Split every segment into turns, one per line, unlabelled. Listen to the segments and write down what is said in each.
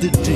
the D.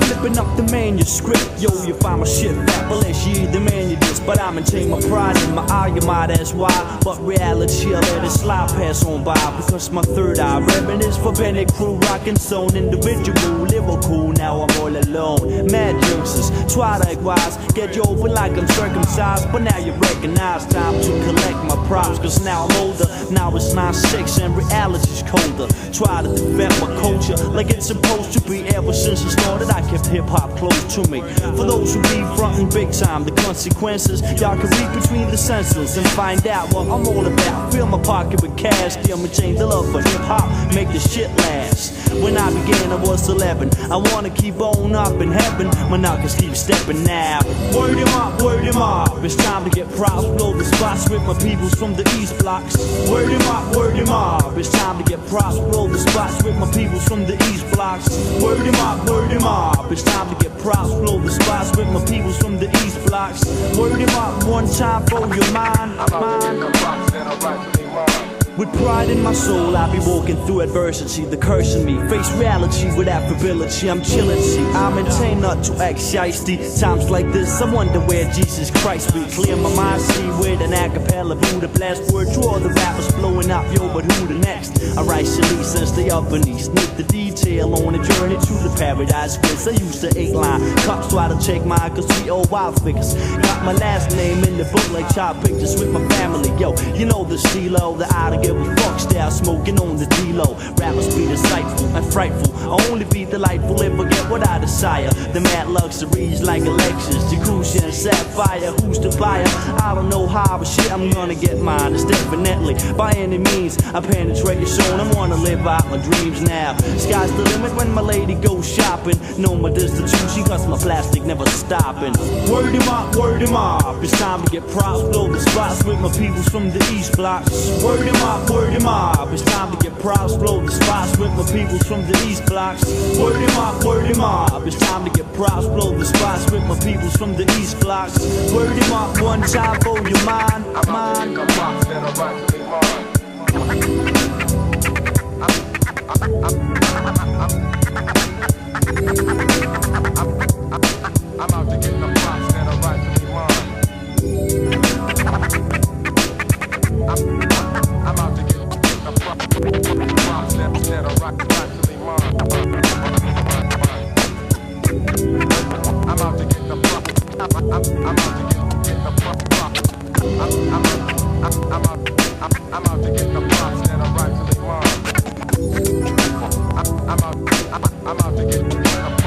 Flipping up the manuscript, yo, you find my shit fat. Well, let's you the man you just, but I maintain my pride in my eye, you might ask why. But reality, I let it slide pass on by. Because my third eye reminisce for Benny Crew, rockin' zone, individual, lyrical, now I'm all alone. Mad juices, Twilight wise, get you open like I'm circumcised. But now you recognize, time to collect my props. Cause now I'm older, now it's 9-6 and reality's colder. Try to defend my culture like it's supposed to be. Ever since it started, I kept hip-hop close to me. For those who be frontin' big time, the consequences, y'all can read between the sentences and find out what I'm all about. Fill my pocket with cash, still maintain the love for hip-hop, make the shit last. When I began, I was 11. I wanna keep on up in heaven, my knockers keep stepping now. Word him up, word him up. It's time to get props, blow the spots with my peoples from the East Blocks. Word him up, word him up. It's time to get props, blow the spots with my peoples from the East Blocks. Word him up, word him up. It's time to get props, blow the spots with my peoples from the East Blocks. Word him up one time for your mind. With pride in my soul, I be walking through adversity, the curse in me. Face reality with affability, I'm chillin', see. I maintain not to act shiesty. Times like this, I wonder where Jesus Christ be. Clear my mind, see with an acapella Buddha blast word to all the rappers blowing up, yo, but who the next? I write silly since they up and sneak the detail on a journey to the paradise place. I used to 8-line, cops try to check mine cause we all wild figures. Got my last name in the book like child pictures with my family, yo. You know the stilo, the I don't give a fuck style, smoking on the D-Lo. Rappers be insightful and frightful, I only be delightful and forget what I desire. The mad luxuries like a Lexus, Jacuzzi and Sapphire. Who's the buyer? I don't know how, but shit, I'm gonna get mine. It's definitely, by any means, I penetrate your soul. I wanna live out my dreams now. Sky's the limit when my lady goes shopping. No more destitution, cause my plastic never stopping. Word him up, word him up. It's time to get props, blow the spots with my peoples from the East Blocks. Word him up, word him up. It's time to get props, blow the spots with my peoples from the East Blocks. Word him up, word him up. It's time to get props, blow the spots with my peoples from the East Blocks. Word him up one time for your mind, mind.
I'm out to get the props that are rightfully mine. I'm out to get the props that are rightfully mine. I'm out to get the props. I'm out to get the props. I'm out to get the props that are rightfully mine. I'm out to get the props.